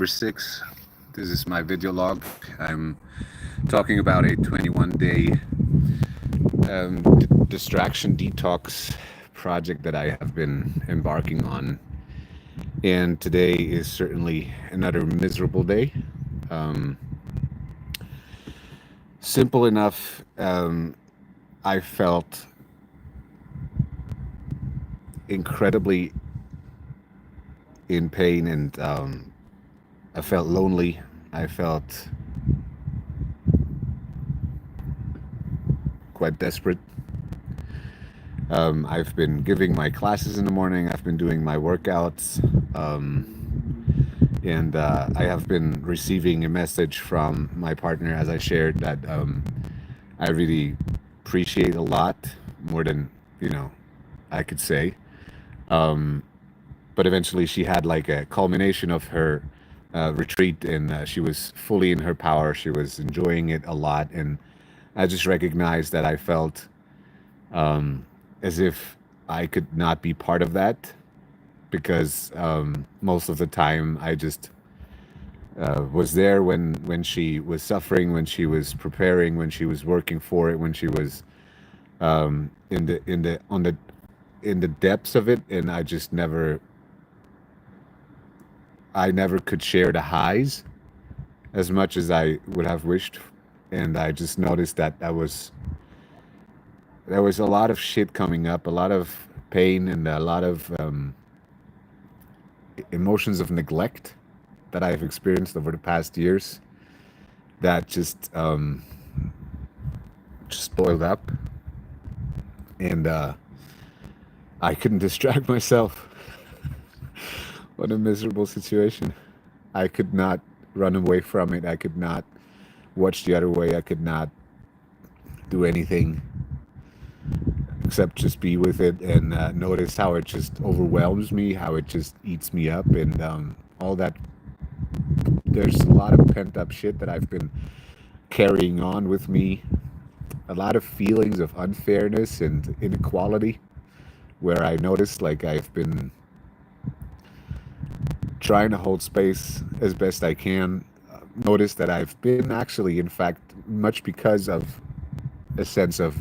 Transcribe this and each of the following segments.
number 6. This is my video log. I'm talking about a 21-day distraction detox project that I have been embarking on. And today is certainly another miserable day. Um, Simple enough, I felt incredibly in pain and I felt lonely. I felt quite desperate. I've been giving my classes in the morning. I've been doing my workouts. And I have been receiving a message from my partner, as I shared, that I really appreciate a lot more than, you know, I could say. Um, but eventually she had like a culmination of her retreat, and she was fully in her power. She was enjoying it a lot. And I just recognized that I felt as if I could not be part of that because most of the time I just was there when she was suffering, when she was preparing, when she was working for it, when she was in the depths of it, and I never could share the highs as much as I would have wished, and I just noticed that there was a lot of shit coming up, a lot of pain, and a lot of emotions of neglect that I've experienced over the past years that just boiled up, and I couldn't distract myself. What a miserable situation. I could not run away from it. I could not watch the other way. I could not do anything except just be with it and notice how it just overwhelms me, how it just eats me up, and all that. There's a lot of pent up shit that I've been carrying on with me, a lot of feelings of unfairness and inequality, where I noticed like I've been trying to hold space as best I can. Notice that I've been actually, in fact, much because of a sense of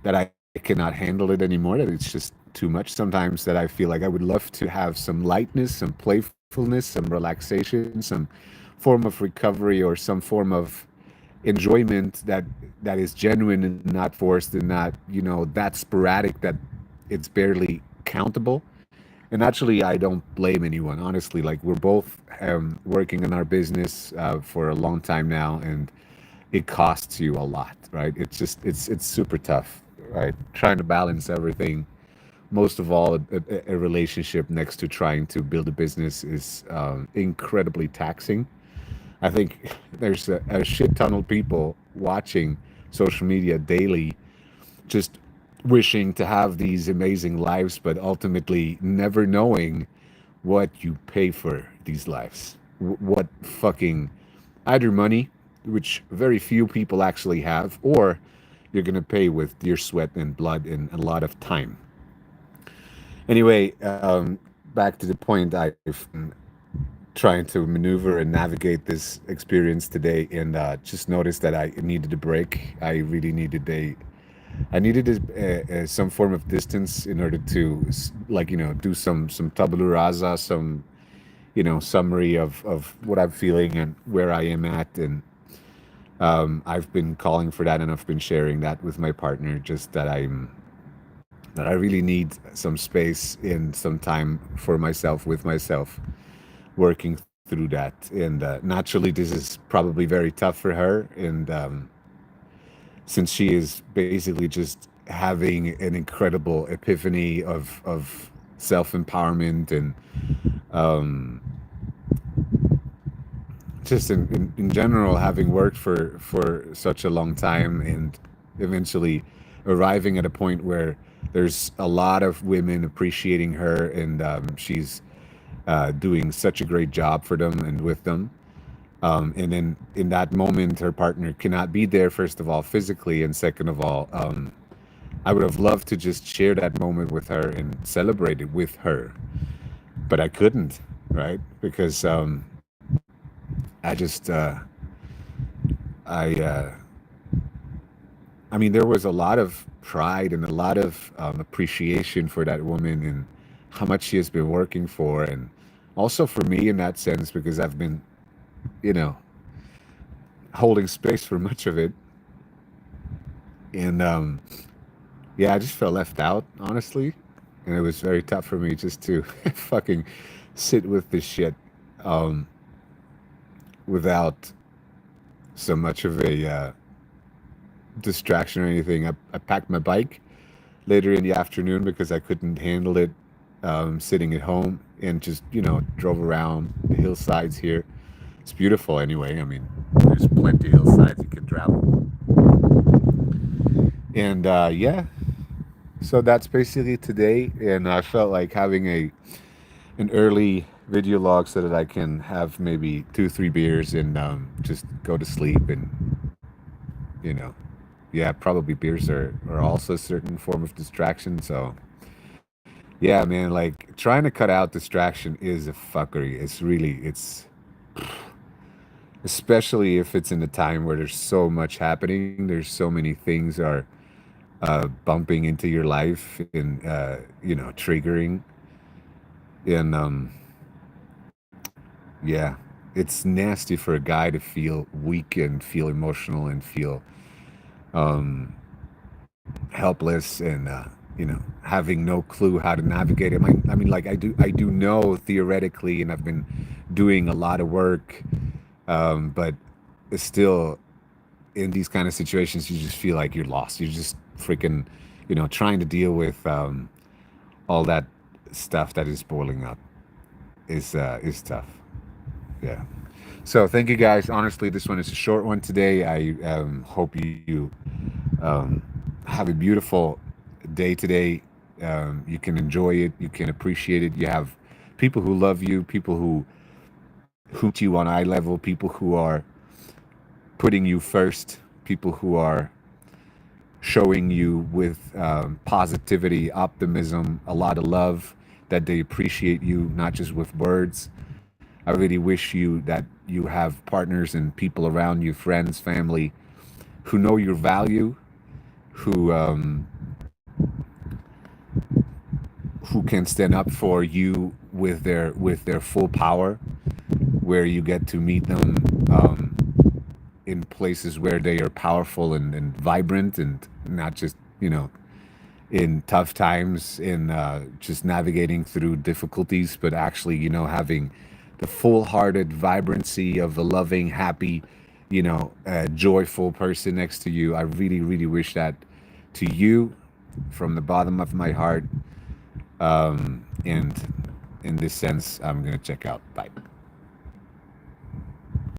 that I cannot handle it anymore, that it's just too much sometimes, that I feel like I would love to have some lightness, some playfulness, some relaxation, some form of recovery, or some form of enjoyment that is genuine and not forced and not, that sporadic that it's barely countable. And actually, I don't blame anyone, honestly. Like, we're both working in our business for a long time now, and it costs you a lot, right? It's super tough, right? Trying to balance everything. Most of all, a relationship next to trying to build a business is incredibly taxing. I think there's a shit ton of people watching social media daily, just wishing to have these amazing lives, but ultimately never knowing what you pay for these lives. What fucking either money, which very few people actually have, or you're gonna pay with your sweat and blood and a lot of time. Anyway, back to the point. I've trying to maneuver and navigate this experience today, and just noticed that I needed a break. I really needed I needed some form of distance in order to, like, do some tabula rasa, some, summary of what I'm feeling and where I am at. And I've been calling for that, and I've been sharing that with my partner, just that I really need some space and some time for myself, with myself, working through that. And naturally, this is probably very tough for her. And since she is basically just having an incredible epiphany of self empowerment, and just in general, having worked for such a long time, and eventually arriving at a point where there's a lot of women appreciating her, and she's doing such a great job for them and with them. And then in that moment, her partner cannot be there, first of all, physically, and second of all, I would have loved to just share that moment with her and celebrate it with her, but I couldn't. right? Because I just I I mean, there was a lot of pride and a lot of appreciation for that woman and how much she has been working for, and also for me in that sense because I've been, you know, holding space for much of it, and yeah, I just felt left out, honestly, and it was very tough for me just to fucking sit with this shit um, without so much of a distraction or anything. I packed my bike later in the afternoon because I couldn't handle it sitting at home and just, drove around the hillsides here. It's beautiful anyway. I mean, there's plenty of hillsides you can travel. And yeah, so that's basically today. And I felt like having an early video log so that I can have maybe 2, 3 beers and just go to sleep and, you know, yeah, probably beers are also a certain form of distraction. So yeah, man, like trying to cut out distraction is a fuckery. It's especially if it's in a time where there's so much happening. There's so many things are bumping into your life and triggering. And yeah, it's nasty for a guy to feel weak and feel emotional and feel um, helpless and having no clue how to navigate it. I mean, like I do know theoretically, and I've been doing a lot of work, but it's still in these kind of situations, you just feel like you're lost. You're just freaking, trying to deal with all that stuff that is boiling up is tough. Yeah. So thank you guys. Honestly, this one is a short one today. I hope you um, have a beautiful day today. You can enjoy it. You can appreciate it. You have people who love you, people who hoot you on eye level, people who are putting you first, people who are showing you with positivity, optimism, a lot of love, that they appreciate you, not just with words. I really wish you that you have partners and people around you, friends, family, who know your value, who who can stand up for you with their full power, where you get to meet them in places where they are powerful and vibrant and not just in tough times, in just navigating through difficulties, but actually, having the full-hearted vibrancy of a loving, happy, joyful person next to you. I really, really wish that to you from the bottom of my heart. And in this sense, I'm going to check out. Bye.